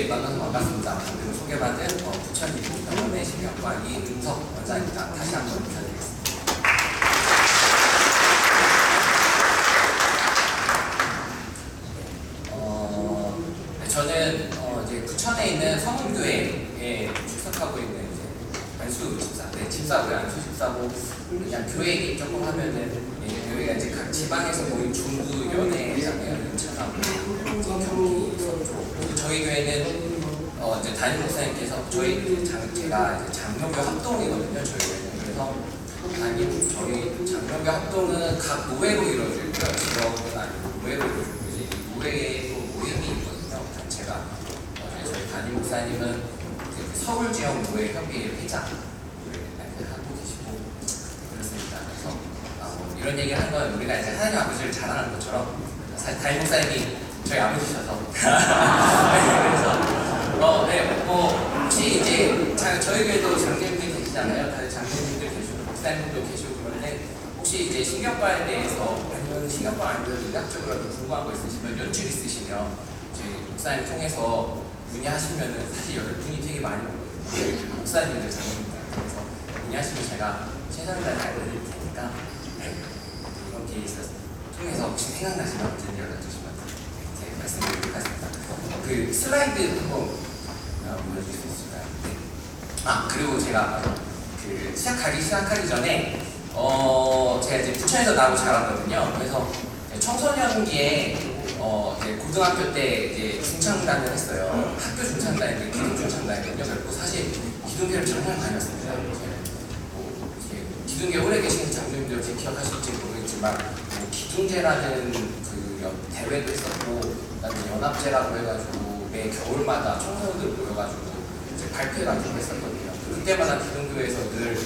네, 만나서 반갑습니다. 그리고 소개받은 부천이국병원의 신경과 이은석 원장입니다. 다시 한번 인사드리겠습니다. 저는 이제 부천에 있는 성운교회에 출석하고 있는 이제 안수 집사, 집사고요. 안수 집사고 그냥 교회 얘기 조금 하면은 여기가 이제 각 지방에서 모인 중부 연회잖아요. 인천하고 경기 서쪽. 저희 교회는 이제 담임 목사님께서 제가 이제 장로교 합동이거든요. 저희 교회는. 그래서 저희 장로교 합동은 각 노회로 이루어지고요. 지역은 아니고 노회로 이루어지고 이제 노회에 또 모임이 있거든요. 단체가. 저희 담임 목사님은 서울 지역 노회 협의회 회장 하고 계시고 그렇습니다. 그래서 이런 얘기를 한 건 우리가 이제 하나님 아버지를 자랑하는 것처럼 사실 담임 목사님이 저희 아버지셔서 그래서 혹시 이제 저희 교회도 장로님들 계시잖아요. 다들 장로님들 계시고 목사님도 계시고 그런데 혹시 이제 신경과에 대해서 아니면 신경과 아니면 의학적으로 궁금한 거 있으시면 연출 있으시면 저희 목사님 통해서 문의하시면은 사실 여기 분이 되게 많이 오거든요. 목사님들 장로님들 그래서 문의하시면 제가 최선을 다해 알려드릴 테니까 이런 케이스 통해서 혹시 생각나시면 언제든 연락 주시면 제가 말씀드리도록 하겠습니다. 그 슬라이드 한번 보여줄 수 있을까요? 네. 그리고 제가 시작하기 전에 제가 이제 부천에서 나고 자랐거든요. 그래서 청소년기에 이제 고등학교 때 이제 중창단을 했어요. 학교 중창단인데 기독 중창단이거든요. 그리고 사실 기독교를 정말 다녔습니다. 기둥계 오래 계신 장로님들 혹시 기억하실지 모르겠지만 기둥제라는 그 대회도 했었고 그다음에 연합제라고 해가지고 매 겨울마다 청소년들 모여가지고 이제 발표 같은 거 했었거든요. 그때마다 기둥교회에서 늘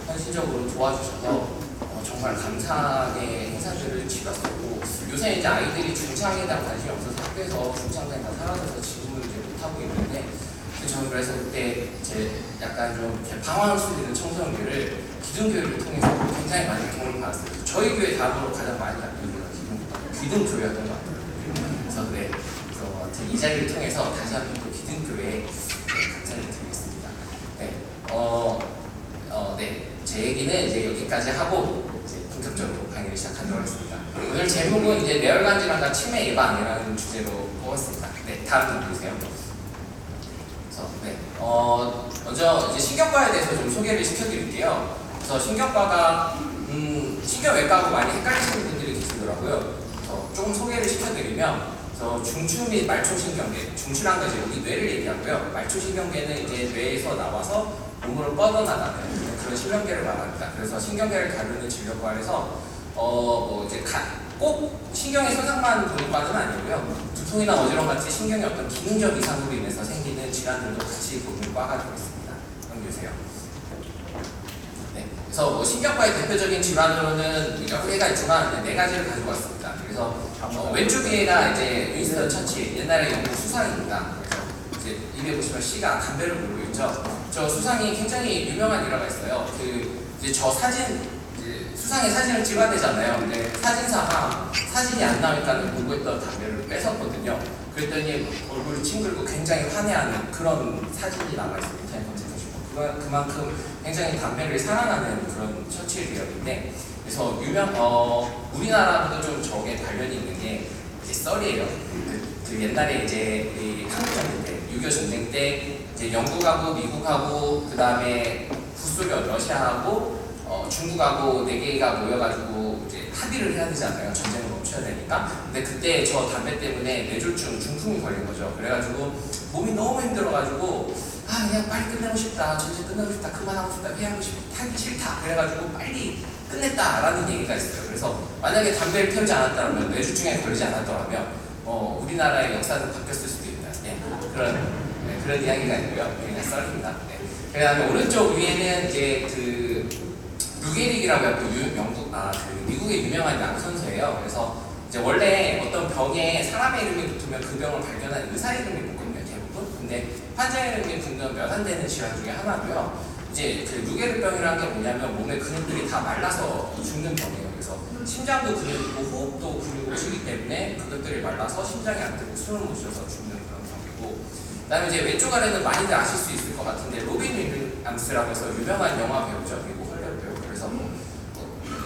헌신적으로 도와주셔서 정말 감사하게 행사들을 치렀었고 요새 이제 아이들이 중창에 대한 관심이 없어서 학교에서 중창단이 다 사라져서 지금은 이제 못하고 있는데 저는 그래서 그때 제 약간 좀 방황할 수 있는 청소년들을 기둥교회를 통해서 굉장히 많이 도움을 받았어요. 저희 교회 다음으로 가장 많이 받는 교회가 기둥교회였던 것 같아요. 그래서 이 자리를 통해서 다시 한번 또 기둥교회에 감사를 드리겠습니다. 제 얘기는 이제 여기까지 하고 이제 본격적으로 강의를 시작하도록 하겠습니다. 오늘 제목은 이제 뇌혈관 질환과 치매 예방이라는 주제로 뽑았습니다. 네, 다음 분 보세요. 먼저 이제 신경과에 대해서 좀 소개를 시켜드릴게요. 그래서 신경과가 신경외과하고 많이 헷갈리시는 분들이 계시더라고요. 그래서 조금 소개를 시켜드리면, 중추 및 말초신경계, 중추란 것이 여기 뇌를 얘기하고요. 말초신경계는 이제 뇌에서 나와서 몸으로 뻗어나가는 그런 신경계를 말합니다. 그래서 신경계를 다루는 진료과에서 이제 꼭 신경의 손상만 보는 과는 아니고요. 두통이나 어지러움 같이 신경의 어떤 기능적 이상으로 인해서 생기는 질환들도 같이 보는 과가 되겠습니다. 넘겨주세요. 네, 그래서 신경과의 대표적인 질환으로는 여러 개가 있지만 4가지를 가지고 왔습니다. 그래서 왼쪽에가 이제 윈스턴 처칠, 옛날에 영국 수상입니다. 그래서 이제 입에 보시면 C가 담배를 물고 있죠. 저 수상이 굉장히 유명한 일화가 있어요. 이제 저 수상의 사진을 찍어야 되잖아요. 근데 사진사가 사진이 안 나오니까 보고 있던 담배를 뺏었거든요. 그랬더니 얼굴이 찡그리고 굉장히 화내하는 그런 사진이 남아있어요. 인터넷 검색하시고. 그만큼 굉장히 담배를 사랑하는 그런 처칠 기업인데, 그래서 우리나라도 좀 저게 관련이 있는 게 이제 썰이에요. 옛날에 이제 한국 전쟁 때, 6.25 전쟁 때 이제 영국하고 미국하고 그 다음에 북소련 러시아하고 중국하고 4개가 모여가지고 이제 합의를 해야 되잖아요. 전쟁을 멈춰야 되니까. 근데 그때 저 담배 때문에 뇌졸중 중풍이 걸린 거죠. 그래가지고 몸이 너무 힘들어가지고 그냥 빨리 끝내고 싶다. 전쟁 끝내고 싶다. 그만하고 싶다. 회하고 싶다. 하기 싫다. 그래가지고 빨리 끝냈다라는 얘기가 있어요. 그래서 만약에 담배를 피우지 않았다면, 뇌졸중에 걸리지 않았더라면 우리나라의 역사는 바뀌었을 수도 있다. 그런 이야기가 있고요. 그냥 썰입니다. 그 다음에 오른쪽 위에는 이제 루게릭이라고 해서 미국의 유명한 야구 선수예요. 그래서 이제 원래 어떤 병에 사람의 이름이 붙으면 그 병을 발견한 의사 이름이 붙거든요, 대부분. 근데 환자 이름이 붙는 몇 안 되는 질환 중에 하나고요. 이제 루게릭병이라는 게 뭐냐면 몸의 근육들이 다 말라서 죽는 병이에요. 그래서 심장도 근육이고 호흡도 근육이기 때문에 그것들이 말라서 심장이 안 되고 숨을 못 쉬어서 죽는 그런 병이고, 그다음에 이제 왼쪽 아래는 많이들 아실 수 있을 것 같은데 로빈 윌리엄스라고 해서 유명한 영화 배우죠. 미국 헐리우드 배우. 그래서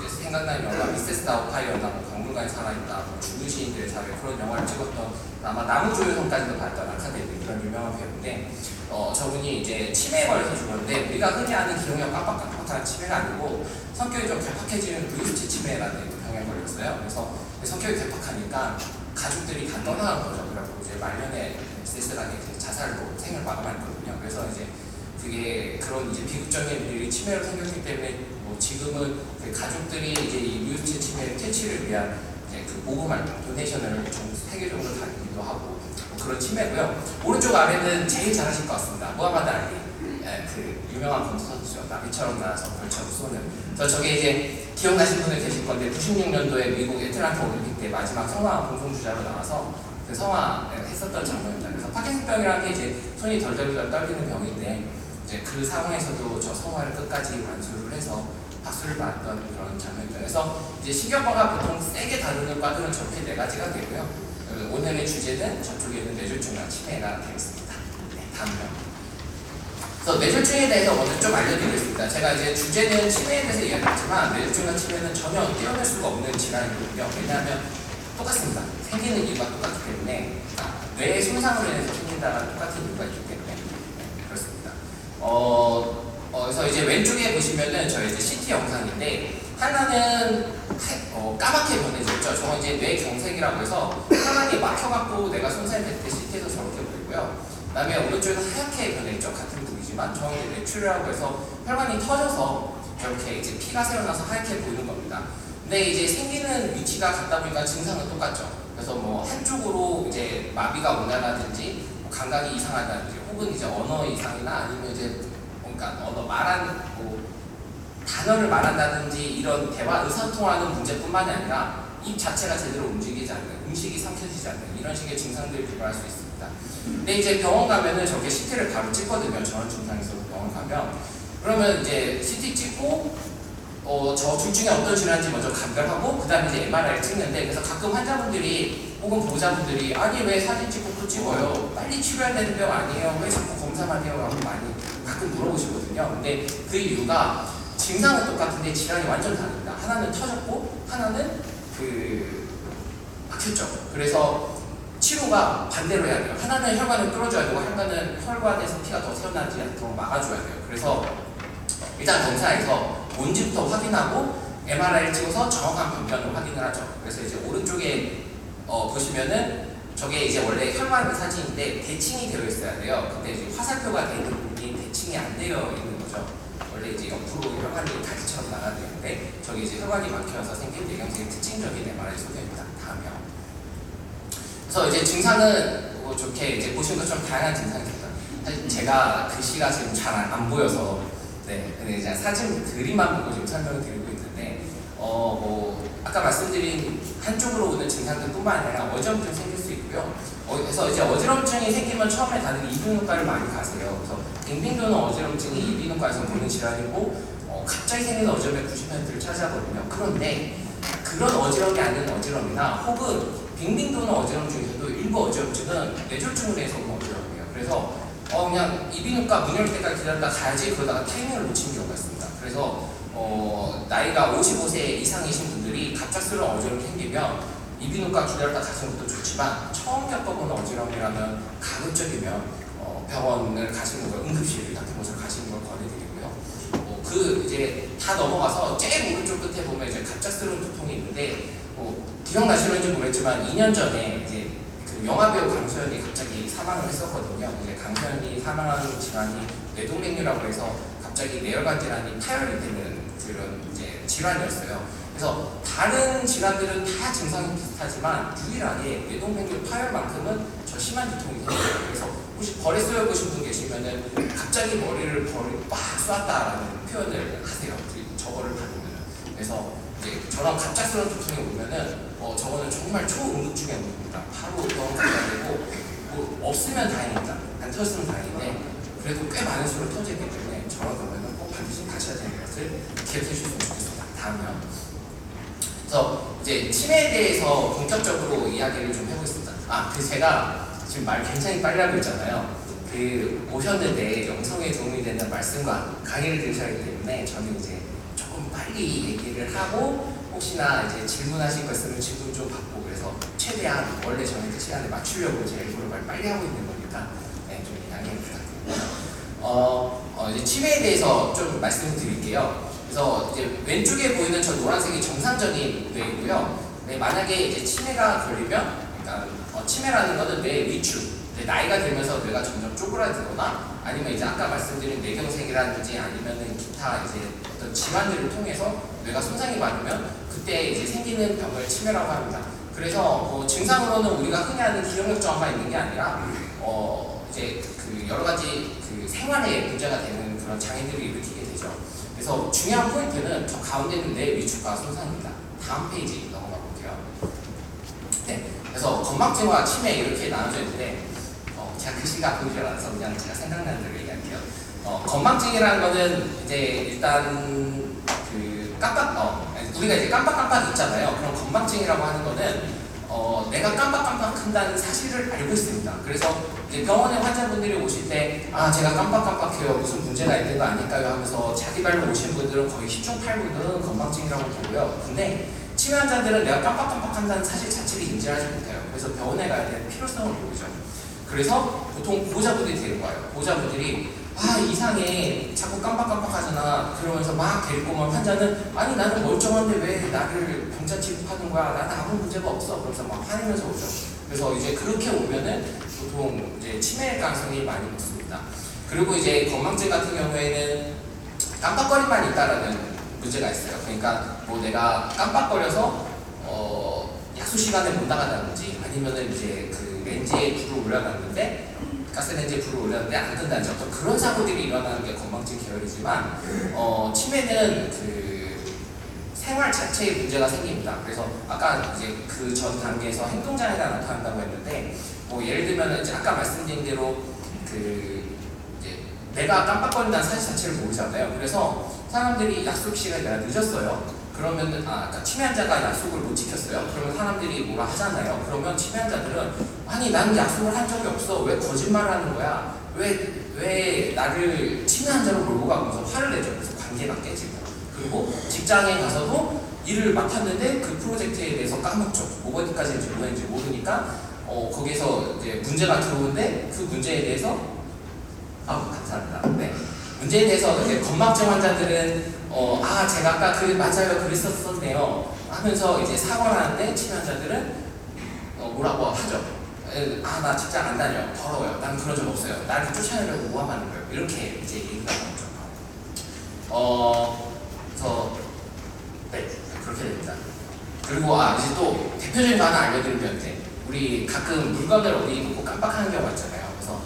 이제 생각나는 영화 미세스 다우파이어나 박물관에 살아있다, 죽은 시인들의 자매 그런 영화를 찍었던 아마 나무조연상까지도 받았던 아카데미 그런 유명한 배우인데 저분이 이제 치매에 걸려서 죽었는데 우리가 흔히 아는 기억력 깜빡깜빡한 치매가 아니고 성격이 좀 괴팍해지는 브루스치 치매라는 병에 걸렸어요. 그래서 성격이 괴팍하니까 가족들이 다 떠나간 거죠. 그래서 이제 말년에 쓸쓸하게 자살로 생을 마감했거든요. 그래서 이제 그게 그런 이제 비극적인 일이 치매로 생겼기 때문에 지금은 그 가족들이 이제 이 브루스치 치매 퇴치를 위한 이제 그 모금 활동, 도네이션을 세계적으로 다니기도 하고 그런 치매고요. 오른쪽 아래는 제일 잘하실 것 같습니다. 무하마드 알리, 그 유명한 권투 선수죠. 나비처럼 날아서 벌처럼 쏘는. 그래서 저게 이제 기억나신 분들 계실 건데 96년도에 미국 애틀란타 올림픽 때 마지막 성화 공동주자로 나와서 그 성화 했었던 장면입니다. 그래서 파킨슨병이라는 게 이제 손이 덜덜덜 떨리는 병인데 이제 그 상황에서도 저 성화를 끝까지 완수를 해서 박수를 받았던 그런 장면입니다. 그래서 이제 신경과가 보통 세게 다루는 과들은 저렇게 4가지가 되고요. 오늘의 주제는 저쪽에는 뇌졸중과 치매가 되겠습니다. 네, 다음요. 그래서 뇌졸중에 대해서 먼저 좀 알려드리겠습니다. 제가 이제 주제는 치매에 대해서 이야기했지만 뇌졸중과 치매는 전혀 떼어낼 수가 없는 질환이거든요. 왜냐하면 똑같습니다. 생기는 이유가 똑같기 때문에 뇌의 손상으로 인해서 생긴다는 똑같은 이유가 있기 때문에 그렇습니다. 그래서 이제 왼쪽에 보시면은 저희 이제 CT 영상인데 하나는 까맣게 변해졌죠. 저건 이제 뇌경색이라고 해서 혈관이 막혀갖고 내가 손상될 때 CT에서 저렇게 보이고요. 그다음에 오른쪽에는 하얗게 변해있죠. 같은 부위지만 저건 이제 뇌출혈이라고 해서 혈관이 터져서 저렇게 이제 피가 새어나서 하얗게 보이는 겁니다. 근데 이제 생기는 위치가 같다 보니까 증상은 똑같죠. 그래서 뭐 한쪽으로 이제 마비가 온다든지 감각이 이상하다든지 혹은 이제 언어 이상이나 아니면 이제 그러니까 단어를 말한다든지 이런 대화 의사소통하는 문제뿐만이 아니라 입 자체가 제대로 움직이지 않는, 음식이 삼켜지지 않는 이런 식의 증상들을 유발할 수 있습니다. 근데 이제 병원 가면은 저게 CT를 바로 찍거든요. 저런 증상에서 병원 가면 그러면 이제 CT 찍고 저 둘 중에 어떤 질환인지 먼저 감별하고 그 다음에 이제 MRI를 찍는데 그래서 가끔 환자분들이 혹은 보호자분들이 아니 왜 사진 찍고 또 찍어요? 빨리 치료해야 되는 병 아니에요? 왜 자꾸 검사만 해요? 라고 많이 가끔 물어보시거든요. 근데 그 이유가 증상은 똑같은데 질환이 완전 다릅니다. 하나는 터졌고 하나는 막혔죠. 그래서 치료가 반대로 해야 돼요. 하나는 혈관을 뚫어줘야 되고 하나는 혈관에서 피가 더 새어나지 않도록 막아줘야 돼요. 그래서 일단 검사에서 뭔지부터 확인하고 MRI를 찍어서 정확한 병변을 확인을 하죠. 그래서 이제 오른쪽에 보시면은 저게 이제 원래 혈관 사진인데 대칭이 되어 있어야 돼요. 근데 이제 화살표가 되어 있는 부분이 대칭이 안 되어 있는 거죠. 원래 이제 옆으로 혈관이 다리처럼 나가야 되는데 저기 이제 혈관이 막혀서 생긴 뇌경색의 특징적인 MRI 소견입니다. 다음이요. 그래서 이제 증상은 좋게 이제 보시는 것처럼 다양한 증상이 있습니다. 사실 제가 글씨가 지금 잘 안 보여서 근데 이제 사진 그림만 보고 지금 설명을 드리고 있는데 아까 말씀드린 한쪽으로 오는 증상들뿐만 아니라 어지럼증이 생길 수 있고요. 그래서 이제 어지럼증이 생기면 처음에 다들 이비인후과를 많이 가세요. 그래서 빙빙 도는 어지럼증이 이비인후과에서 보는 질환이고 갑자기 생기는 어지럼의 90%를 차지하거든요. 그런데 그런 어지럼이 아닌 어지럼이나 혹은 빙빙 도는 어지럼 중에서도 일부 어지럼증은 뇌졸중으로 해서 오는 어지럼이에요. 그래서 그냥 이비인후과 문 열 때까지 기다렸다 가야지 그러다가 타이밍을 놓친 경우가 있습니다. 그래서 나이가 55세 이상이신 분들이 갑작스러운 어지럼이 생기면 이비인후과 기다렸다 가시는 것도 좋지만 처음 겪어보는 어지럼이라면 가급적이면 병원을 가시는 걸, 응급실 같은 곳을 가시는 걸 권해드리고요. 이제 다 넘어가서 제일 오른쪽 끝에 보면 이제 갑작스러운 두통이 있는데 기억나시는지 모르겠지만 2년 전에 이제 그 영화배우 강소연이 갑자기 사망을 했었거든요. 이제 강소연이 사망한 질환이 뇌동맥류라고 해서 갑자기 뇌혈관 질환이 파열이 되는 그런 이제 질환이었어요. 그래서 다른 질환들은 다 증상이 비슷하지만 유일하게 뇌동맥류 파열만큼은 저 심한 두통이 생겨요. 그래서 혹시 벌에 쏘여보신 분 계시면은 갑자기 머리를 빡 쏘았다라는 표현을 하세요. 저거를 받으면은. 그래서 이제 저런 갑작스러운 두통이 오면은 저거는 정말 초응급중의 응급입니다. 바로 병원 가야 되고 없으면 다행입니다. 안 터졌으면 다행인데 그래도 꽤 많은 수로 터지기 때문에 저런 경우에는 꼭 반드시 가셔야 되는 것을 기억해 주셨으면 좋겠습니다. 다음요. 그래서 이제 치매에 대해서 본격적으로 이야기를 좀 해보겠습니다. 제가 지금 말 굉장히 빨리 하고 있잖아요. 오셨는데 영성에 도움이 되는 말씀과 강의를 들으셔야 하기 때문에 저는 이제 조금 빨리 얘기를 하고 혹시나 이제 질문하실 거 있으면 질문 좀 받고 그래서 최대한 원래 정해진 시간에 맞추려고 제가 일부러 빨리 하고 있는 거니까 네, 좀 양해 부탁드립니다. 이제 치매에 대해서 좀 말씀을 드릴게요. 그래서 이제 왼쪽에 보이는 저 노란색이 정상적인 뇌이고요. 네, 만약에 이제 치매가 걸리면, 그러니까 치매라는 것은 뇌 위축. 나이가 들면서 뇌가 점점 쪼그라들거나 아니면 이제 아까 말씀드린 뇌경색이라든지 아니면은 기타 이제 어떤 질환들을 통해서 뇌가 손상이 많으면 그때 이제 생기는 병을 치매라고 합니다. 그래서 증상으로는 우리가 흔히 하는 기억력 저하가 있는 게 아니라 이제 그 여러 가지 그 생활에 문제가 되는 그런 장애들을 일으키게 되죠. 그래서 중요한 포인트는 저 가운데 있는 뇌 위축과 손상입니다. 다음 페이지 넘어가 볼게요. 네, 그래서 건망증과 치매 이렇게 나눠져 있는데 제가 글씨가 보이지 않아서 그냥 제가 생각나는 대로 얘기할게요. 건망증이라는 거는 이제 일단 그 우리가 이제 깜빡깜빡 있잖아요. 그럼 건망증이라고 하는 거는 내가 깜빡깜빡한다는 사실을 알고 있습니다. 그래서 이제 병원에 환자분들이 오실 때 제가 깜빡깜빡해요. 무슨 문제가 있는 거 아닐까요? 하면서 자기 발로 오신 분들은 거의 10중 8구는 건망증이라고 보고요. 근데 치매 환자들은 내가 깜빡깜빡한다는 사실 자체를 인지하지 못해요. 그래서 병원에 가야 되는 필요성을 모르죠. 그래서 보통 보호자분들이 데리고 와요. 보호자분들이 이상해 자꾸 깜빡깜빡하잖아 그러면서 막 데리고 오면 환자는 아니 나는 멀쩡한데 왜 나를 병자 취급하는 거야, 나는 아무 문제가 없어 그러면서 막 화내면서 오죠. 그래서 이제 그렇게 오면은 보통 이제 치매 가능성이 많이 높습니다. 그리고 이제 건망증 같은 경우에는 깜빡거림만 있다라는 문제가 있어요. 그러니까 뭐 내가 깜빡거려서 약속 시간에 못 나간다든지 아니면은 이제 그 렌즈에 불을 올려놨는데 가스렌지에 불을 올렸는데 안 끈다든지 어떤 그런 사고들이 일어나는 게 건망증 계열이지만 치매는 그 생활 자체에 문제가 생깁니다. 그래서 아까 이제 그 전 단계에서 행동장애가 나타난다고 했는데 뭐 예를 들면 이제 아까 말씀드린 대로 그 이제 내가 깜빡거린다는 사실 자체를 모르잖아요. 그래서 사람들이 약속 시간에 내가 늦었어요. 그러면은 그러니까 치매 환자가 약속을 못 지켰어요. 그러면 사람들이 뭐라 하잖아요. 그러면 치매 환자들은 아니 나는 약속을 한 적이 없어. 왜 거짓말을 하는 거야? 왜 나를 치매 환자로 몰고 가면서 화를 내죠. 그래서 관계가 깨지고 그리고 직장에 가서도 일을 맡았는데 그 프로젝트에 대해서 까먹죠. 뭐까지인지 뭐인지 모르니까 거기서 이제 문제가 들어오는데 그 문제에 대해서 감사합니다. 네. 문제에 대해서 이제 건망증 환자들은 제가 아까 맞아요 그랬었네요 하면서 이제 사과를 하는데 치매 환자들은 뭐라고 하죠. 나 직장 안 다녀 더러워요. 난 그런 적 없어요. 나를 쫓아내려고 모함하는 거예요. 이렇게 이제 얘기가 나오죠. 그래서 네 그렇게 됩니다. 그리고 이제 또 대표적인 거 하나 알려드리면 우리 가끔 물건을 어디 놓고 깜빡하는 경우가 있잖아요. 그래서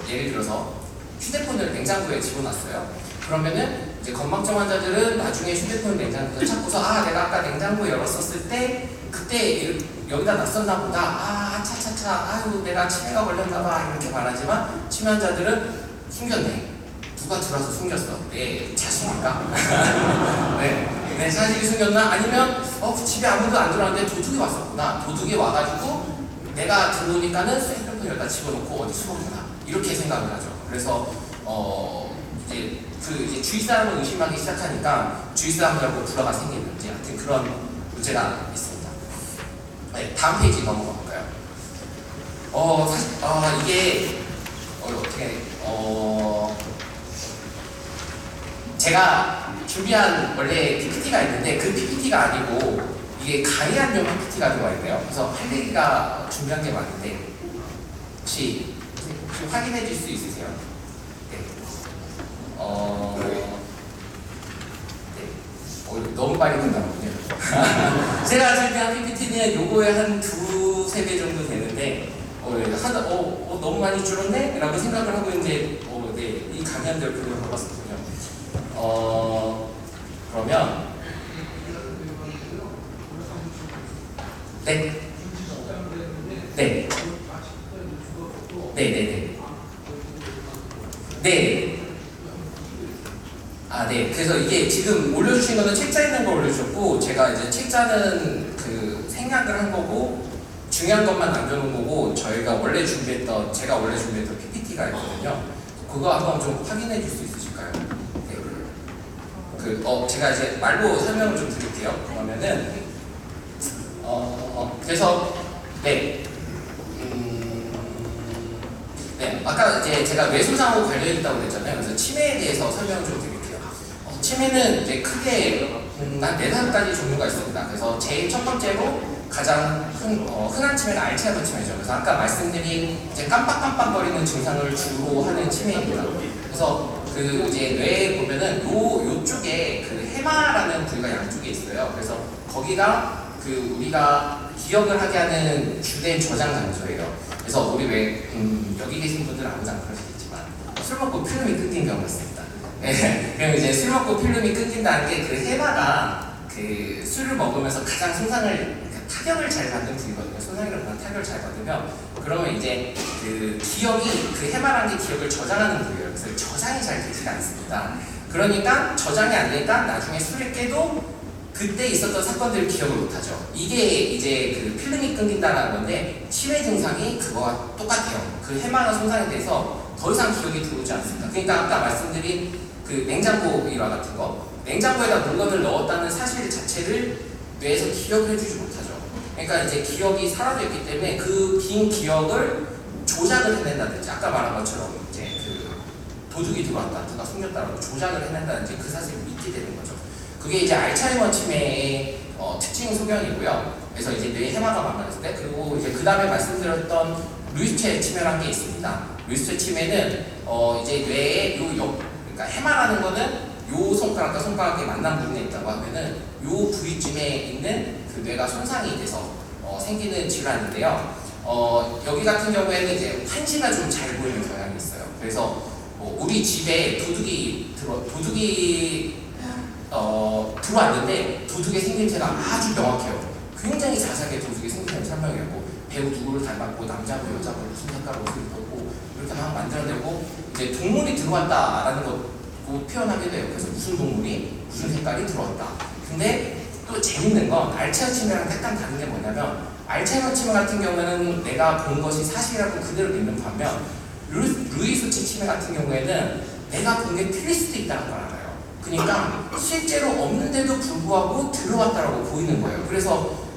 예를 들어서 휴대폰을 냉장고에 집어놨어요. 그러면은 이제 건망증 환자들은 나중에 휴대폰 냉장고에서 찾고서 내가 아까 냉장고 열었었을 때 그때 여기다 놨었나 보다. 차차차 아유 내가 치매가 걸렸나 봐 이렇게 말하지만 치매 환자들은 숨겼네. 누가 들어와서 숨겼어? 내 자식인가? 내 자식이 숨겼나? 아니면 집에 아무도 안 들어왔는데 도둑이 왔었구나. 도둑이 와가지고 내가 들어오니까는 휴대폰 여기다 집어넣고 어디 숨었구나 이렇게 생각을 하죠. 그래서 이제 주위 사람을 의심하기 시작하니까 주위 사람들하고 불화가 생기는지 하여튼 그런 문제가 있습니다. 네, 다음 페이지 넘어가 볼까요? 사실 이게 어떻게 제가 준비한 원래 PPT가 있는데 그 PPT가 아니고 이게 강의한용 PPT가 들어와 있네요. 그래서 할 얘기가 준비한 게 많은데 혹시 확인해 줄 수 있으세요? 네. 너무 빨리 끝나거든요. 제가 준비한 PPT는 요거에 한 2~3배 정도 되는데 너무 많이 줄었네? 라고 생각을 하고 이제 이 강연들 그걸 받았었군요. 그러면 네. 네. 그래서 이게 지금 올려주신 거는 책자 있는 거 올려주셨고 제가 이제 책자는 그 생략을 한 거고 중요한 것만 남겨놓은 거고 제가 원래 준비했던 PPT가 있거든요. 그거 한번 좀 확인해 줄 수 있으실까요? 네. 제가 이제 말로 설명을 좀 드릴게요. 그러면은 그래서 네. 네, 아까 이제 제가 뇌손상하고 관련이 있다고 그랬잖아요. 그래서 치매에 대해서 설명을 좀 드릴게요. 치매는 이제 크게 한 4-5가지 종류가 있습니다. 그래서 제일 첫 번째로 가장 흔한 치매가 알츠하이머 치매죠. 그래서 아까 말씀드린 이제 깜빡깜빡거리는 증상을 주로 하는 치매입니다. 그래서 그 이제 뇌에 보면은 요쪽에 그 해마라는 부위가 양쪽에 있어요. 그래서 거기가 그 우리가 기억을 하게 하는 주된 저장 장소예요. 그래서 우리 왜 여기 계신 분들은 아무도 안 그러시겠지만 술 먹고 필름이 끊긴 경우가 있습니다. 네, 그럼 이제 술 먹고 필름이 끊긴다는 게 그 해마가 그 술을 먹으면서 가장 타격을 잘 받는 부위거든요. 손상이라고 하는 타격을 잘 받으면 그러면 이제 그 기억이 그 해마라는 게 기억을 저장하는 부위예요. 그래서 저장이 잘 되지가 않습니다. 그러니까 저장이 안 되니까 나중에 술을 깨도 그때 있었던 사건들을 기억을 못하죠. 이게 이제 그 필름이 끊긴다는 건데 치매 증상이 그거와 똑같아요. 그 해마가 손상이 돼서 더 이상 기억이 들어오지 않습니다. 그러니까 아까 말씀드린 그 냉장고 일화 같은 거, 냉장고에다 물건을 넣었다는 사실 자체를 뇌에서 기억을 해주지 못하죠. 그러니까 이제 기억이 사라져 있기 때문에 그 빈 기억을 조작을 해낸다든지 아까 말한 것처럼 이제 그 도둑이 들어왔다, 누가 숨겼다라고 조작을 해낸다든지 그 사실을 믿게 되는 거죠. 그게 이제 알츠하이머 치매의 특징 소견이고요. 그래서 이제 뇌 해마가 망가졌을 때, 그리고 이제 그 다음에 말씀드렸던 루이스체 치매라는 게 있습니다. 루이스체 치매는 이제 뇌의 그러니까 해마라는 거는 요 손가락과 손가락의 만남 부분에 있다고 하면은 요 부위쯤에 있는 그 뇌가 손상이 돼서 생기는 질환인데요. 여기 같은 경우에는 이제 환시가 좀 잘 보이는 경향이 있어요. 그래서 우리 집에 도둑이 들어왔는데 도둑의 생김새가 아주 명확해요. 굉장히 자세하게 도둑의 생김새를 설명해요. 배우 누구를 닮았고 남자고 여자고 무슨 색깔 옷을 입었고 이렇게 막 만들어내고 이제 동물이 들어왔다라는 거 표현하게 돼요. 그래서 무슨 동물이 무슨 색깔이 들어왔다. 근데 또 재밌는 건 알츠하이머 치매랑 약간 다른 게 뭐냐면 알츠하이머 치매 같은 경우에는 내가 본 것이 사실이라고 그대로 믿는 반면 루이스체 치매 같은 경우에는 내가 본 게 틀릴 수도 있다는 걸 알아요. 그러니까 실제로 없는데도 불구하고 들어왔다라고 보이는 거예요. 그래서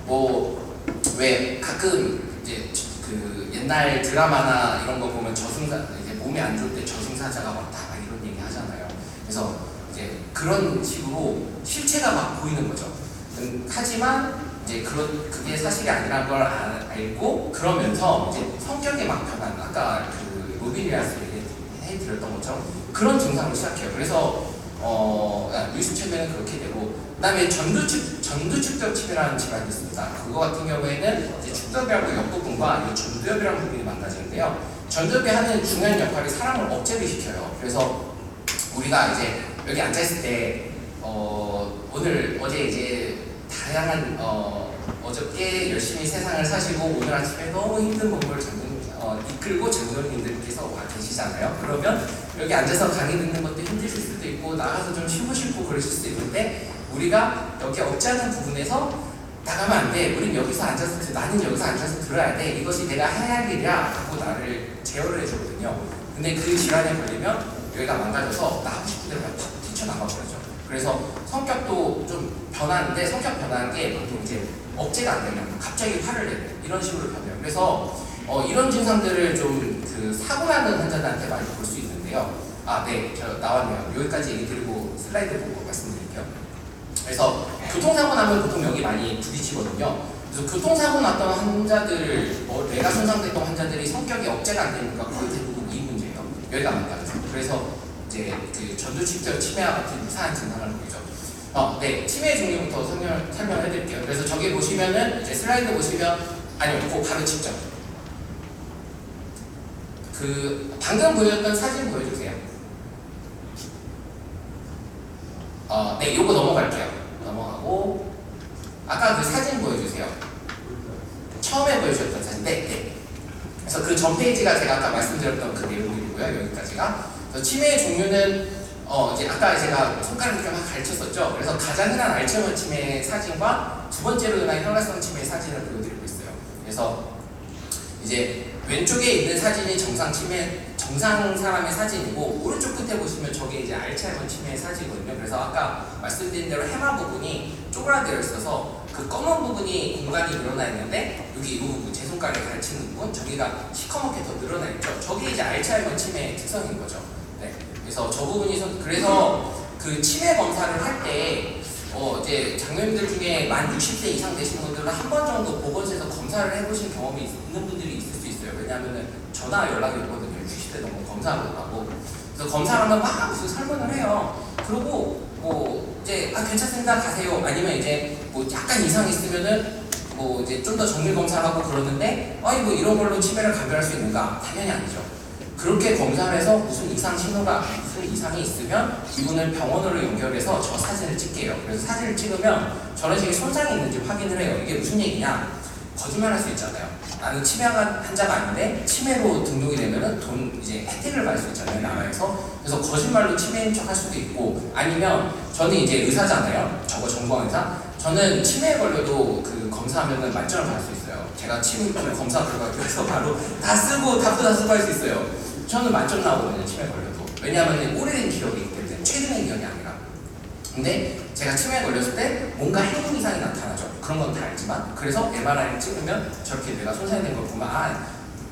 왜 가끔 이제 그 옛날 드라마나 이런 거 보면 저승사 이제 몸이 안 좋을 때 저승사자가 왔다 막 이런 얘기 하잖아요. 그래서 이제 그런 식으로 실체가 막 보이는 거죠. 하지만 이제 그게 사실이 아니라는 걸 알고 그러면서 이제 성격이 막 변하는 아까 그 로빈 윌리엄스 해드렸던 것처럼 그런 증상을 시작해요. 그래서 루이스 치매는 그렇게 되고 그다음에 전두축벽 치매라는 질환이 있습니다. 그거 같은 경우에는 이제 축벽이하고 옆부분과 전두엽이라는 부분이 망가지는데요. 전두엽이 하는 중요한 역할이 사람을 억제를 시켜요. 그래서 우리가 이제 여기 앉아 있을 때 어제 이제 다양한 어저께 열심히 세상을 사시고 오늘 아침에 너무 힘든 몸을 이끌고 장로님들께서 와 계시잖아요. 그러면 여기 앉아서 강의 듣는 것도 힘드실 수도 있고 나가서 좀 쉬고 싶고 그러실 수도 있는데 우리가 여기 억제하는 부분에서 나가면 안 돼. 우린 여기서 앉아서 나는 여기서 앉아서 들어야 돼. 이것이 내가 해야 할 일이야 하고 나를 제어를 해주거든요. 근데 그 질환에 걸리면 여기가 망가져서 나가고 싶은 대로 뛰쳐나가버리죠. 그래서 성격도 좀 변하는데 성격 변하는 게 보통 이제 억제가 안 되면 갑자기 화를 내고 이런 식으로 변해요. 그래서 이런 증상들을 좀 그 사고 나는 환자들한테 많이 볼 수 있는데요. 네, 저 나왔네요. 여기까지 얘기 드리고 슬라이드 보고 말씀드릴게요. 그래서 교통사고 나면 보통 여기 많이 부딪히거든요. 그래서 교통사고 났던 환자들, 뇌가 손상됐던 환자들이 성격이 억제가 안 되니까 거의 대부분 이 문제예요. 여기가 망가져서. 그래서 이제 그 전두축벽 치매와 같은 유사한 증상을 보이죠. 네, 치매 종류부터 설명을 해드릴게요. 그래서 저기 보시면은 이제 슬라이드 보시면 그 바로 직접 그 방금 보여줬던 사진 보여주세요. 네, 요거 넘어갈게요. 넘어가고 아까 그 사진 보여주세요. 처음에 보여주셨던 사진. 네. 그래서 그 전 페이지가 제가 아까 말씀드렸던 그 내용들이고요. 여기까지가. 그래서 치매의 종류는 이제 아까 제가 손가락 이렇게 막 가르쳤었죠. 그래서 가장 흔한 알츠하이머 치매 사진과 두 번째로 흔한 혈관성 치매 사진을 보여드리고 있어요. 그래서 이제 왼쪽에 있는 사진이 정상 사람의 사진이고 오른쪽 끝에 보시면 저게 이제 알츠하이머 치매의 사진이거든요. 그래서 아까 말씀드린 대로 해마 부분이 쪼그라들어 있어서 그 검은 부분이 공간이 늘어나 있는데 여기 이 부분 제 손가락에 가르치는 부분 저기가 시커멓게 더 늘어나 있죠. 저게 이제 알츠하이머 치매의 특성인 거죠. 네. 그래서 저 부분이 그래서 그 치매 검사를 할 때 이제 장로님들 중에 만 60세 이상 되신 분들은 한 번 정도 보건소에서 검사를 해보신 경험이 있는 분들이 있을 수 있어요. 왜냐하면 전화 연락이 오거든요. 60대 넘고 검사를 하고. 그래서 검사를 하면 막 무슨 설문을 해요. 그리고 뭐 이제 괜찮습니다 가세요. 아니면 이제 뭐 약간 이상 있으면은 뭐 이제 좀 더 정밀 검사를 하고 그러는데 뭐 이런 걸로 치매를 감별할 수 있는가? 당연히 아니죠. 그렇게 검사를 해서 무슨 이상이 있으면 이분을 병원으로 연결해서 저 사진을 찍게요. 그래서 사진을 찍으면 저런 식의 손상이 있는지 확인을 해요. 이게 무슨 얘기냐? 거짓말 할 수 있잖아요. 나는 치매 환자가 아닌데 치매로 등록이 되면은 돈 이제 혜택을 받을 수 있잖아요. 나라에서. 그래서 거짓말로 치매인 척 할 수도 있고 아니면 저는 이제 의사잖아요. 저거 전공한 의사. 저는 치매에 걸려도 그 검사하면은 만점을 받을 수 있어요. 제가 치매 검사 결과에서 바로 다 쓰고 답도 다 쓰고 할 수 있어요. 저는 만점 나오거든요. 치매에 걸려도. 왜냐하면 오래된 기억이 있기 때문에 최근의 기억이 아니라. 근데 제가 치매에 걸렸을 때 뭔가 행동 이상이 나타나죠. 그런 건 다 알지만 그래서 MRI를 찍으면 저렇게 뇌가 손상이 된 걸 보면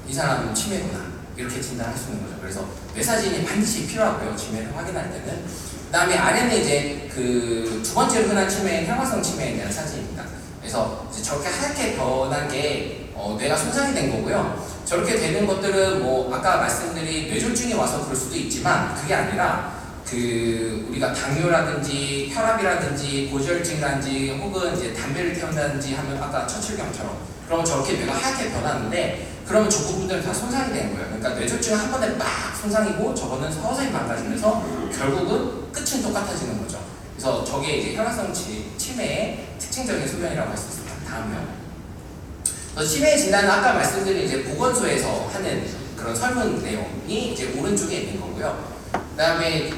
이 사람은 치매구나 이렇게 진단할 수 있는 거죠. 그래서 뇌 사진이 반드시 필요하고요. 치매를 확인할 때는. 그 다음에 아래는 이제 그 두 번째로 흔한 치매인 혈관성 치매에 대한 사진입니다. 그래서 이제 저렇게 하얗게 변한 게 뇌가 손상이 된 거고요. 저렇게 되는 것들은 뭐 아까 말씀드린 뇌졸중이 와서 그럴 수도 있지만 그게 아니라 그 우리가 당뇨라든지 혈압이라든지 고지혈증이라든지 혹은 이제 담배를 태운다든지 하면 아까 처칠경처럼 그러면 저렇게 뇌가 하얗게 변하는데 그러면 저 부분들은 다 손상이 되는 거예요. 그러니까 뇌졸중은 한 번에 막 손상이고 저거는 서서히 망가지면서 결국은 끝은 똑같아지는 거죠. 그래서 저게 이제 혈관성 치매의 특징적인 소견이라고 할 수 있습니다. 다음요. 치매 진단은 아까 말씀드린 이제 보건소에서 하는 그런 설문 내용이 이제 오른쪽에 있는 거고요. 그 다음에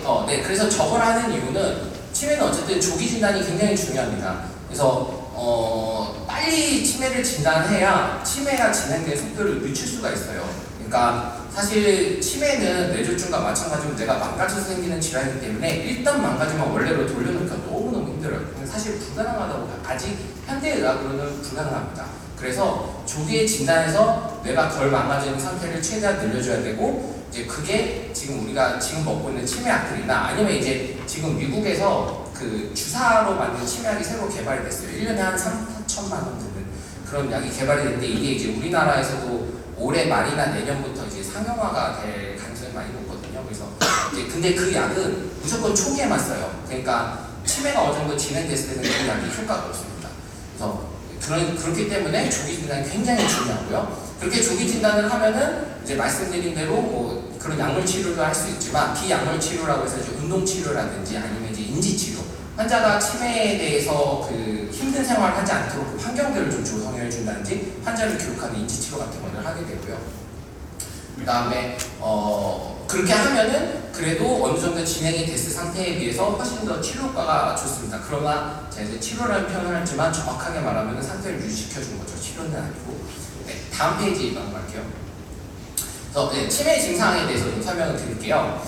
그래서 저걸 하는 이유는 치매는 어쨌든 조기 진단이 굉장히 중요합니다. 그래서 빨리 치매를 진단해야 치매가 진행된 속도를 늦출 수가 있어요. 그러니까 사실 치매는 뇌졸중과 마찬가지로 뇌가 망가져서 생기는 질환이기 때문에 일단 망가지면 원래로 돌려놓기가 너무너무 힘들어요. 사실 불가능하다고 아직 현대의학으로는 불가능합니다. 그래서 조기에 진단해서 뇌가 덜 망가지는 상태를 최대한 늘려줘야 되고 이제 그게 지금 우리가 지금 먹고 있는 치매약들이나 아니면 이제 지금 미국에서 그 주사로 만든 치매약이 새로 개발이 됐어요. 1년에 한 3,4천만 원 드는 그런 약이 개발이 됐는데 이게 이제 우리나라에서도 올해 말이나 내년부터 이제 상용화가 될 가능성이 많이 높거든요. 그래서 이제 근데 그 약은 무조건 초기에만 써요. 그러니까 치매가 어느 정도 진행됐을 때는 그 약이 효과가 없습니다. 그래서 그렇기 때문에 조기 진단이 굉장히 중요하고요. 그렇게 조기 진단을 하면은 이제 말씀드린 대로 뭐 그런 약물 치료도 할 수 있지만 비약물 치료라고 해서 이제 운동 치료라든지 아니면 이제 인지 치료 환자가 치매에 대해서 그 힘든 생활을 하지 않도록 그 환경들을 좀 조성해 준다든지 환자를 교육하는 인지 치료 같은 것을 하게 되고요. 그 다음에 그렇게 하면은 그래도 어느 정도 진행이 됐을 상태에 비해서 훨씬 더 치료 효과가 좋습니다. 그러나 제가 이제 치료라는 표현을 하지만 정확하게 말하면 상태를 유지시켜주는 거죠. 치료는 아니고. 네, 다음 페이지 넘어갈게요. 그래서 치매 증상에 대해서 좀 설명을 드릴게요.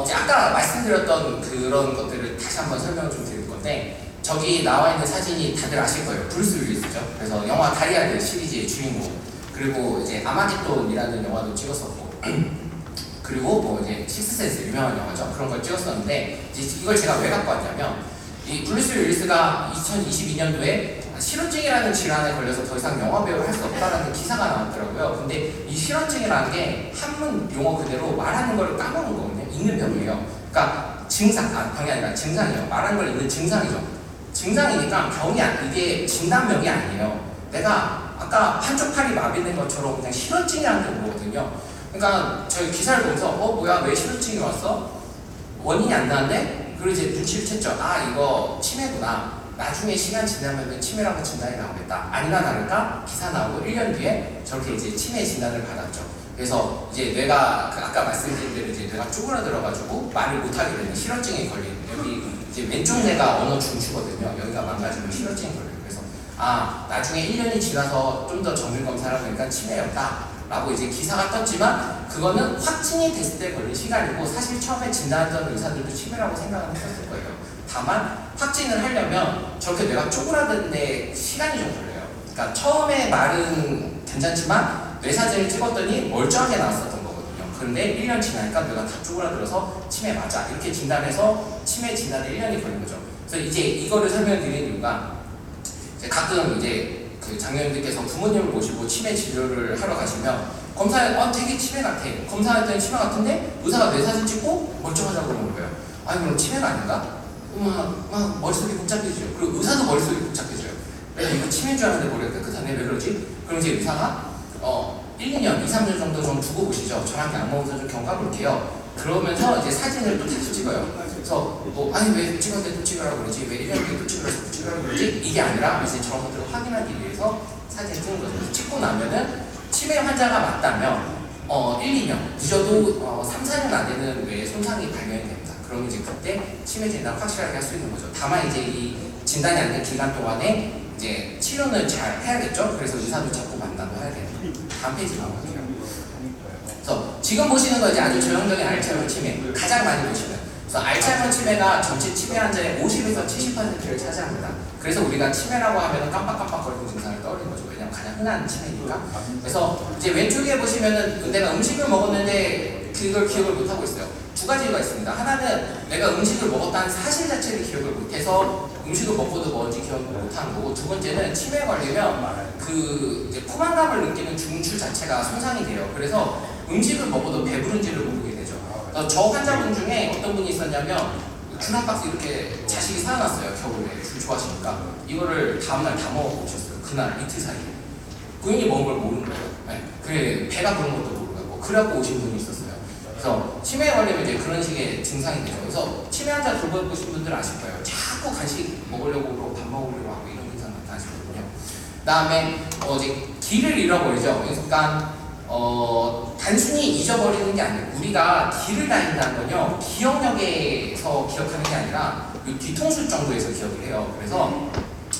이제 아까 말씀드렸던 그런 것들을 다시 한번 설명을 좀 드릴 건데 저기 나와 있는 사진이 다들 아실 거예요. 브루스 윌리스죠. 그래서 영화 다리아드 시리즈의 주인공. 그리고 이제 아마겟돈이라는 영화도 찍었었고 그리고 뭐 이제 식스센스 유명한 영화죠. 그런 걸 찍었었는데 이제 이걸 제가 왜 갖고 왔냐면 이 브루스 윌리스가 2022년도에 실혼증이라는 질환에 걸려서 더 이상 영화배우를 할 수 없다라는 기사가 나왔더라고요. 근데 이 실혼증이라는 게 한문 용어 그대로 말하는 걸 까먹는 거거든요. 있는 병이에요. 그러니까 병이 아니라 증상이에요. 말하는 걸 있는 증상이죠. 증상이니까 이게 진단명이 아니에요. 내가 아까 한쪽 팔이 마비된 것처럼 그냥 실혼증이라는 게 오거든요. 그러니까 저희 기사를 보면서 뭐야 왜 실혼증이 왔어? 원인이 안 나는데 그리고 이제 눈치를 챘죠. 이거 치매구나. 나중에 시간 지나면 치매라고 진단이 나오겠다. 아니나 다를까 기사 나오고 1년 뒤에 저렇게 이제 치매 진단을 받았죠. 그래서 이제 뇌가 아까 말씀드린 대로 이제 뇌가 쪼그라들어가지고 말을 못하게 되는 실어증에 걸리는 여기 이제 왼쪽 뇌가 언어 중추거든요. 여기가 망가지면 실어증에 걸려요. 그래서 나중에 1년이 지나서 좀 더 정밀 검사를 하니까 치매였다라고 이제 기사가 떴지만 그거는 확진이 됐을 때 걸린 시간이고 사실 처음에 진단했던 의사들도 치매라고 생각은 했었을 거예요. 다만 확진을 하려면 저렇게 뇌가 쪼그라드는데 시간이 좀 걸려요. 그러니까 처음에 말은 괜찮지만 뇌사진을 찍었더니 멀쩡하게 나왔었던 거거든요. 그런데 1년 지나니까 뇌가 다 쪼그라들어서 치매 맞아 이렇게 진단해서 치매 진단에 1년이 걸린 거죠. 그래서 이제 이거를 설명드리는 이유가 가끔 이제 그 장년님들께서 부모님을 모시고 치매 치료를 하러 가시면 검사에 되게 치매 같아. 검사했더니 치매 같은데 의사가 뇌사진 찍고 멀쩡하다고 그러는 거예요. 아니 그럼 치매가 아닌가? 막 머릿속이 복잡해져요. 그리고 의사도 머릿속이 복잡해져요. 내가 이거 치매인 줄 알았는데 머리가 깨끗하네. 왜 그러지? 그럼 이제 의사가 1, 2년, 2, 3년 정도 좀 두고 보시죠. 저랑 약 먹으면서 좀 경과 볼게요. 그러면서 이제 사진을 또 다시 찍어요. 그래서 아니 왜 찍었는데 또 찍으라고 그러지? 왜 1년 뒤에 또 찍으라고 그러지? 이게 아니라 이제 저런 것들을 확인하기 위해서 사진을 찍는 거죠. 찍고 나면은 치매 환자가 맞다면 1, 2년, 늦어도 3, 4년 안 되는 뇌에 손상이 발견이 됩니다. 그럼 이제 그때 치매 진단을 확실하게 할 수 있는 거죠. 다만 이제 이 진단이 안 된 기간 동안에 이제 치료는 잘 해야겠죠. 그래서 의사도 자꾸 만나고 해야 돼요. 다음 페이지 가볼게요. 그래서 지금 보시는 거 이제 아주 전형적인 알츠하이머 치매 가장 많이 보시는. 그래서 알츠하이머 치매가 전체 치매 환자의 50에서 70%를 차지합니다. 그래서 우리가 치매라고 하면 깜빡깜빡거리는 증상을 떠올리는 거죠. 왜냐면 가장 흔한 치매니까. 그래서 이제 왼쪽에 보시면은 내가 음식을 먹었는데 그걸 기억을 못 하고 있어요. 두 가지가 있습니다. 하나는 내가 음식을 먹었다는 사실 자체를 기억을 못해서 음식을 먹고도 뭔지 기억을 못하는 거고, 두 번째는 치매에 걸리면 그 이제 포만감을 느끼는 중추 자체가 손상이 돼요. 그래서 음식을 먹어도 배부른지를 모르게 되죠. 저 환자분 중에 어떤 분이 있었냐면 귤 한 박스 이렇게 자식이 사놨어요. 겨울에 귤 좋아하시니까 이거를 다음날 다 먹어 오셨어요. 그날 이틀 사이에 본인이 먹은 걸 모르는 거예요. 네. 그래 배가 부른 것도 모르고 그래갖고 오신 분이 있었어요. 그래서 치매에 걸리면 이제 그런 식의 증상이 되죠. 그래서 치매 환자 돌보신 분들 아실 거예요. 자꾸 간식 먹으려고 그러고 밥 먹으려고 하고 이런 증상 나타나시거든요. 그 다음에 이제 길을 잃어버리죠. 그러니까 단순히 잊어버리는 게 아니에요. 우리가 길을 다닌다는 건요, 기억력에서 기억하는 게 아니라 뒤통수 정도에서 기억을 해요. 그래서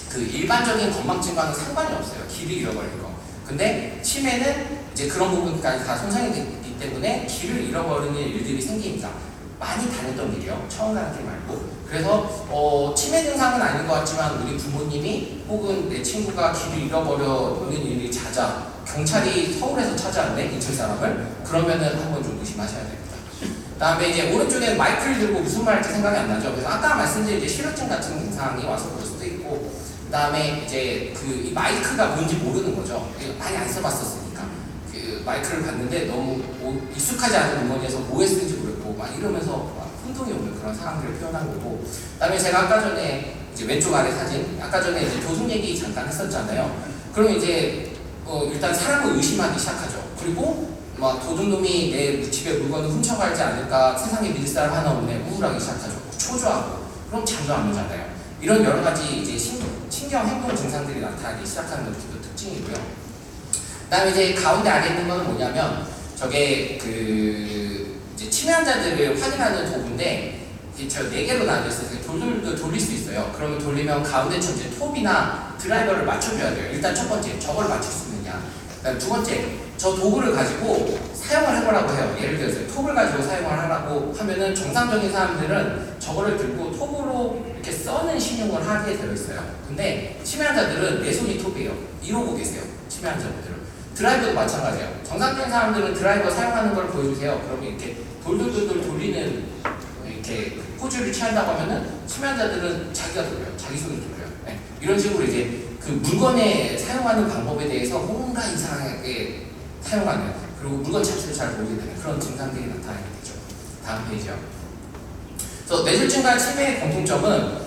그 일반적인 건망증과는 상관이 없어요. 길을 잃어버리는 거. 근데 치매는 이제 그런 부분까지 다 손상이 되기 때문에 길을 잃어버리는 일들이 생깁니다. 많이 다녔던 길이요. 처음 가는 길 말고. 그래서 치매 증상은 아닌 것 같지만 우리 부모님이 혹은 내 친구가 길을 잃어버리는 일이 잦아 경찰이 서울에서 찾아왔네 인천 사람을, 그러면은 한번 좀 의심하셔야 됩니다. 다음에 이제 오른쪽에 마이크를 들고 무슨 말인지 생각이 안 나죠. 그래서 아까 말씀드린 이제 실어증 같은 증상이 와서 그럴 수도 있고, 그 다음에 이제 이 마이크가 뭔지 모르는 거죠. 많이 안 써봤었으니까 그 마이크를 봤는데 너무 익숙하지 않은 음원에서 뭐에 쓰는지 모르고 막 이러면서 막 혼동이 오는 그런 상황들을 표현한 거고, 그 다음에 제가 아까 전에 이제 왼쪽 아래 사진, 아까 전에 이제 교수 얘기 잠깐 했었잖아요. 그럼 이제 일단 사람을 의심하기 시작하죠. 그리고 막 도둑놈이 내 집에 물건을 훔쳐가지 않을까, 세상에 믿을 사람 하나 없네, 우울하기 시작하죠. 초조하고, 그럼 잠도 안 오잖아요. 이런 여러 가지 이제 신경 행동 증상들이 나타나기 시작하는 것도 특징이고요. 그다음에 이제 가운데 아래 있는 거는 뭐냐면 저게 그 이제 치매 환자들을 확인하는 도구인데, 저 4개로 나뉘어 있어요. 돌돌 돌릴 수 있어요. 그러면 돌리면 가운데 이제 톱이나 드라이버를 맞춰줘야 돼요. 일단 첫 번째, 저걸 맞출 수 있느냐. 그다음 두 번째, 저 도구를 가지고 사용을 해보라고 해요. 예를 들어서 톱을 가지고 사용을 하라고 하면은 정상적인 사람들은 저거를 들고 톱으로 이렇게 써는 신용을 하게 되어 있어요. 근데 치매 환자들은 내 손이 톱이에요. 이러고 계세요. 치매 환자분들은. 드라이버도 마찬가지예요. 정상적인 사람들은 드라이버 사용하는 걸 보여주세요. 그러면 이렇게 돌돌돌돌 돌리는 이렇게 포즈를 취한다고 하면은 치매 환자들은 자기가 돌려요. 자기 손을 돌려요. 네. 이런 식으로 이제 그 물건에 사용하는 방법에 대해서 뭔가 이상하게 사용하는, 그리고 물건 자체를 잘 모르게 되는 그런 증상들이 나타나게 되죠. 다음 페이지요. 그래서 뇌졸중과 치매의 공통점은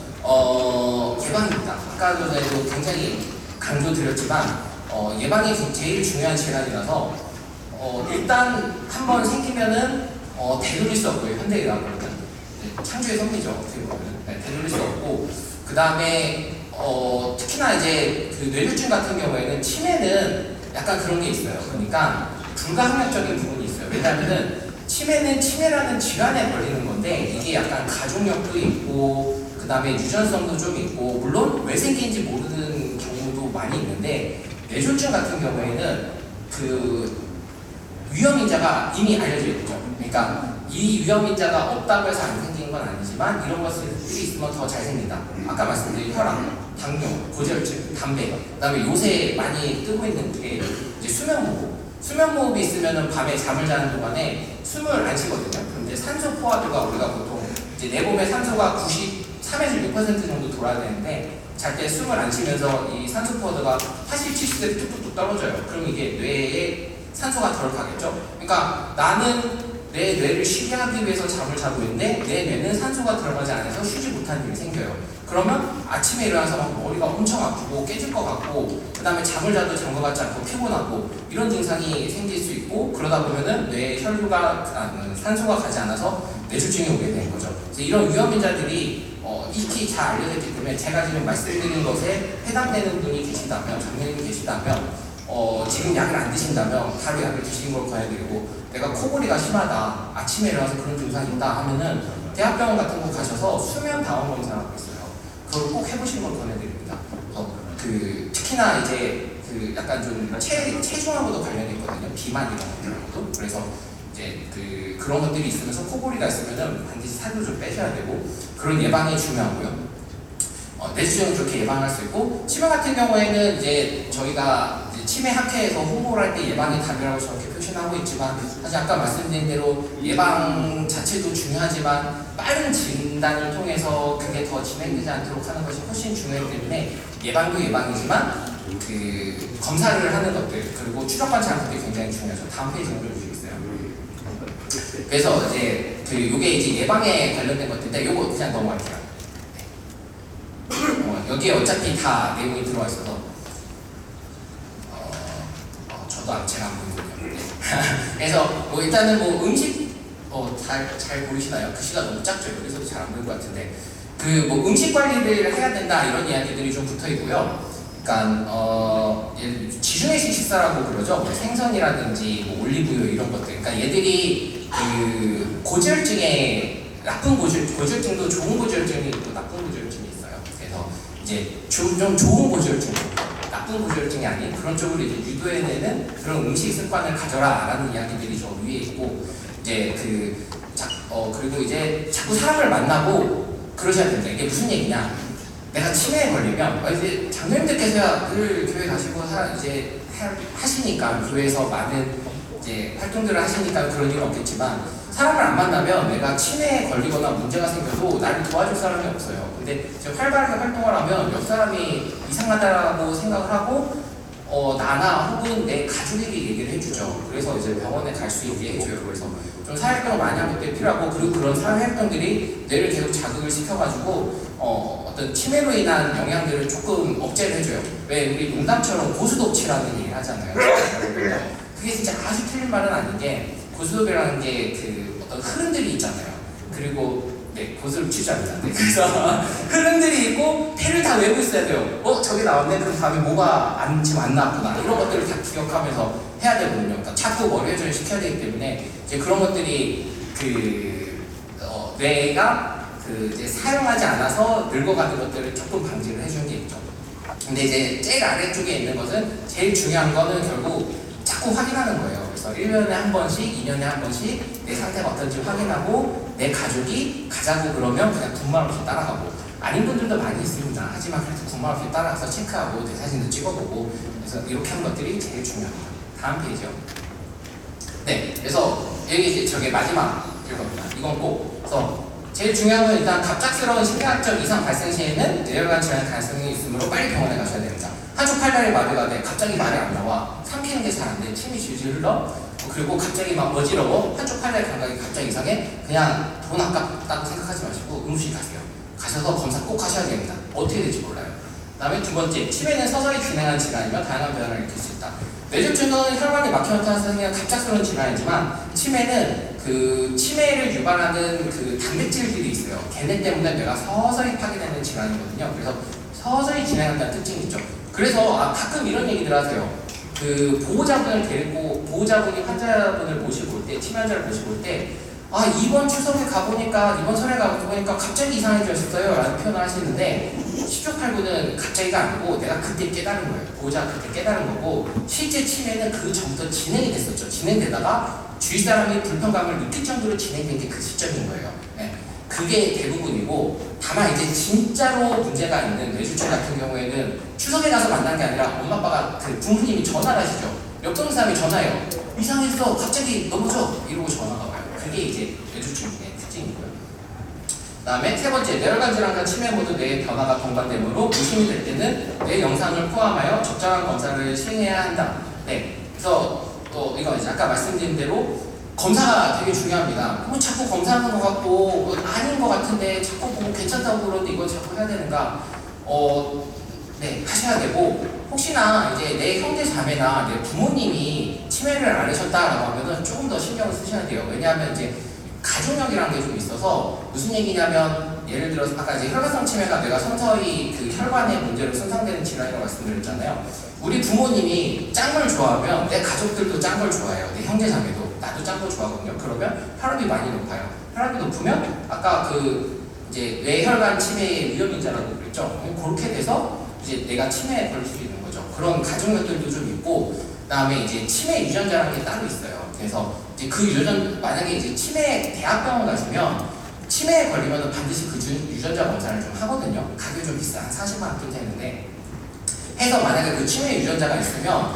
예방입니다. 아까 전에도 굉장히 강조드렸지만 예방이 제일 중요한 질환이라서 일단 한번 생기면은 되돌릴 수 없고요. 현대의학으로는 창조의 섭리죠. 어떻게 보면 되돌릴 수 없고, 그 다음에 특히나 이제 그 뇌졸중 같은 경우에는 치매는 약간 그런 게 있어요. 그러니까 불가항력적인 부분이 있어요. 왜냐하면은 치매는 치매라는 질환에 걸리는 건데 이게 약간 가족력도 있고 그 다음에 유전성도 좀 있고, 물론 왜 생긴지 모르는 경우도 많이 있는데 뇌졸중 같은 경우에는 그 위험인자가 이미 알려져 있죠. 그러니까 이 위험인자가 없다고 해서 안 생긴 건 아니지만 이런 것들이 있으면 더 잘 생긴다. 아까 말씀드린 혈압, 당뇨, 고지혈증, 담배, 그다음에 요새 많이 뜨고 있는 게 이제 수면무호흡. 수면무호흡이 있으면은 밤에 잠을 자는 동안에 숨을 안 쉬거든요. 그런데 산소 포화도가 우리가 보통 이제 내 몸의 산소가 93에서 6% 정도 돌아야 되는데 잘 때 숨을 안 쉬면서 이 산소 포화도가 80, 70대 뚝뚝뚝 떨어져요. 그럼 이게 뇌에 산소가 덜 가겠죠. 그러니까 나는 내 뇌를 쉬게 하기 위해서 잠을 자고 있는데 내 뇌는 산소가 들어가지 않아서 쉬지 못하는 일이 생겨요. 그러면 아침에 일어나서 막 머리가 엄청 아프고 깨질 것 같고 그 다음에 잠을 자도 잔 것 같지 않고 피곤하고 이런 증상이 생길 수 있고 그러다 보면은 뇌에 산소가 가지 않아서 뇌졸중이 오게 되는 거죠. 그래서 이런 위험인자들이 익히 잘 알려져 있기 때문에 제가 지금 말씀드린 것에 해당되는 분이 계시다면 장면이 계시다면 지금 약을 안 드신다면 바로 약을 드시는 걸 권해드리고 내가 코골이가 심하다 아침에 일어나서 그런 증상이 있다 하면은 대학병원 같은 곳 가셔서 수면 방원 검사라고 있어요. 그걸 꼭 해보시는 걸 권해드립니다. 특히나 이제 약간 좀 체중하고도 관련이 있거든요. 비만 이런 것들하고도. 그래서 이제 그런 것들이 있으면서 코골이가 있으면은 반드시 살도 좀 빼셔야 되고 그런 예방이 중요하고요. 뇌졸중은 그렇게 예방할 수 있고 치매 같은 경우에는 이제 저희가 이제 치매 학회에서 홍보를 할 때 예방이 답이라고 저렇게 표시하고 있지만 사실 아까 말씀드린 대로 예방 자체도 중요하지만 빠른 진단을 통해서 그게 더 진행되지 않도록 하는 것이 훨씬 중요하기 때문에 예방도 예방이지만 검사를 하는 것들 그리고 추적 관찰하는 것들이 굉장히 중요하죠. 다음 페이지 올려주시겠어요? 그래서 이제 요게 이제 예방에 관련된 것들인데 요거 그냥 넘어갈게요. 여기에 어차피 다 내용이 들어와 있어서 저도 제가 안 보이거든요. 그래서 일단은 음식 잘 보이시나요? 글씨가 너무 작죠? 여기서도 잘 안 보일 것 같은데 음식 관리를 해야 된다 이런 이야기들이 좀 붙어 있고요. 그러니까 지중해 식사라고 그러죠. 생선이라든지 올리브유 이런 것들. 그러니까 얘들이 고지혈증에 나쁜 고지혈증도 좋은 고지혈증이 있고 나쁜 고지혈증이 있어요. 그래서 이제 좀 좋은 고지혈증, 나쁜 고지혈증이 아닌 그런 쪽으로 이제 유도해내는 그런 음식 습관을 가져라라는 이야기들이 저 위에 있고 이제 그리고 이제 자꾸 사람을 만나고 그러셔야 된다. 이게 무슨 얘기냐? 내가 치매에 걸리면 이제 장로님들께서야 늘 교회 가시고 이제 하시니까 교회에서 많은 이제 활동들을 하시니까 그런 일은 없겠지만 사람을 안 만나면 내가 치매에 걸리거나 문제가 생겨도 나를 도와줄 사람이 없어요. 근데 제가 활발하게 활동을 하면 옆 사람이 이상하다고 생각을 하고 나나 혹은 내 가족에게 얘기를 해주죠. 그래서 이제 병원에 갈 수 있게 해줘요. 그래서 좀 사회활동을 많이 하는 것들이 필요하고 그리고 그런 사회활동들이 뇌를 계속 자극을 시켜가지고 어떤 치매로 인한 영향들을 조금 억제를 해줘요. 왜 우리 농담처럼 고수톱치라는 얘기를 하잖아요. 그게 진짜 아주 틀린 말은 아닌 게 고수톱이라는 게 어떤 흐름들이 있잖아요. 그리고 고수를 치자입니다. 그래서 흐름들이 있고 폐를 다 외우고 있어야 돼요. 저게 나왔네. 그럼 다음에 뭐가 지금 안 나왔구나. 이런 것들을 다 기억하면서 해야 되거든요. 그러니까 자꾸 머리 회전을 시켜야 되기 때문에 이제 그런 것들이 뇌가 이제 사용하지 않아서 늙어가는 것들을 조금 방지를 해주는 게 있죠. 근데 이제 제일 아래쪽에 있는 것은 제일 중요한 거는 결국 자꾸 확인하는 거예요. 그래서 1년에 한 번씩, 2년에 한 번씩 내 상태가 어떤지 확인하고 내 가족이 가자고 그러면 그냥 군말 없이 따라가고 아닌 분들도 많이 있습니다. 하지만 그래도 군말 없이 따라가서 체크하고 내 사진도 찍어보고 그래서 이렇게 하는 것들이 제일 중요합니다. 다음 페이지요. 네, 그래서 여기 이제 저게 마지막 읽어봅니다. 이건 꼭. 그래서 제일 중요한 건 일단 갑작스러운 심리학적 이상 발생 시에는 뇌혈관 질환 가능성이 있으므로 빨리 병원에 가셔야 됩니다. 한쪽 팔다리 마비가 돼 갑자기 말이 안 나와 삼키는 게 잘 안 돼 침이 질질 흘러 그리고 갑자기 막 어지러워 한쪽 팔다리 감각이 갑자기 이상해 그냥 돈 아깝다고 생각하지 마시고 응급실 가세요. 가셔서 검사 꼭 하셔야 됩니다. 어떻게 될지 몰라요. 그 다음에 두 번째 치매는 서서히 진행한 질환이며 다양한 변화를 일으킬 수 있다. 뇌졸중은 혈관이 막혀나타나서 생기는 갑작스러운 질환이지만 치매는 치매를 유발하는 단백질들이 있어요. 걔네 때문에 뇌가 서서히 파괴되는 질환이거든요. 그래서 서서히 진행한다는 특징이 있죠. 그래서 가끔 이런 얘기들 하세요. 보호자분이 환자분을 모시고 올 때, 치매 환자를 모시고 올 때, 아 이번 추석에 가보니까 이번 설에 가보니까 갑자기 이상해졌어요 라는 표현을 하시는데 1689는 갑자기가 아니고 내가 그때 깨달은 거예요. 보자 그때 깨달은 거고 실제 치매는 그 전부터 진행이 됐었죠. 진행되다가 주위 사람이 불편감을 느낄 정도로 진행된 게 그 시점인 거예요. 네. 그게 대부분이고 다만 이제 진짜로 문제가 있는 뇌출혈 같은 경우에는 추석에 가서 만난 게 아니라 엄마 아빠가 그 부모님이 전화를 하시죠. 옆동 사람이 전화해요. 이상했어 갑자기 넘어져 이러고 전화가 와요. 그게 이제 뇌출혈의 특징이고요. 그 다음에 세 번째, 뇌혈관 질환과 치매 모두 뇌의 변화가 동반되므로 의심이 될 때는 뇌 영상을 포함하여 적절한 검사를 시행해야 한다. 네, 그래서 또 이거 이제 아까 말씀드린 대로 검사가 되게 중요합니다. 뭐 자꾸 검사하는 것 같고 아닌 것 같은데 자꾸 뭐 괜찮다고 그러는데 이거 자꾸 해야 되는가? 네, 하셔야 되고 혹시나 이제 내 형제 자매나 내 부모님이 치매를 앓으셨다라고 하면은 조금 더 신경을 쓰셔야 돼요. 왜냐하면 이제 가족력이라는 게 좀 있어서 무슨 얘기냐면 예를 들어서 아까 이제 혈관성 치매가 내가 서서히 그 혈관의 문제로 손상되는 질환이라고 말씀드렸잖아요. 우리 부모님이 짠 걸 좋아하면 내 가족들도 짠 걸 좋아해요. 내 형제 자매도 나도 짠 걸 좋아하거든요. 그러면 혈압이 많이 높아요. 혈압이 높으면 아까 그 이제 뇌혈관 치매의 위험인자라고 그랬죠. 그렇게 돼서 이제 내가 치매에 걸릴 수 있는 거죠. 그런 가족력들도 좀 있고 그다음에 이제 치매 유전자라는 게 따로 있어요. 그래서 이제 그 유전 만약에 이제 치매 대학병원 가시면 치매에 걸리면 반드시 그 유전자 검사를 좀 하거든요. 가격이 좀 비싸. 한 40만 원 정도인데 해서 만약에 그 치매 유전자가 있으면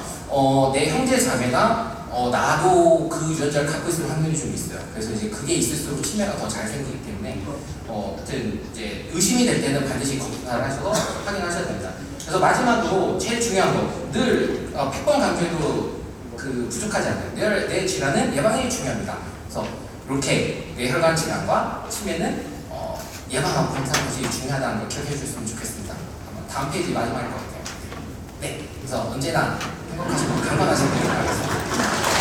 내 형제 자매나 나도 그 유전자를 갖고 있을 확률이 좀 있어요. 그래서 이제 그게 있을수록 치매가 더 잘 생기기 때문에 하여튼 이제 의심이 될 때는 반드시 검사를 하셔서 확인하셔야 됩니다. 그래서 마지막으로 제일 중요한 거 늘 100번 강조해도 그 부족하지 않아요. 뇌 질환은 예방이 중요합니다. 그래서 이렇게 뇌혈관 질환과 치매는 예방하고 검사하는 것이 중요하다는 걸 기억해 주셨으면 좋겠습니다. 다음 페이지 마지막일 것 같아요. 네, 그래서 언제나 행복하시고 강건하시길 바라겠습니다.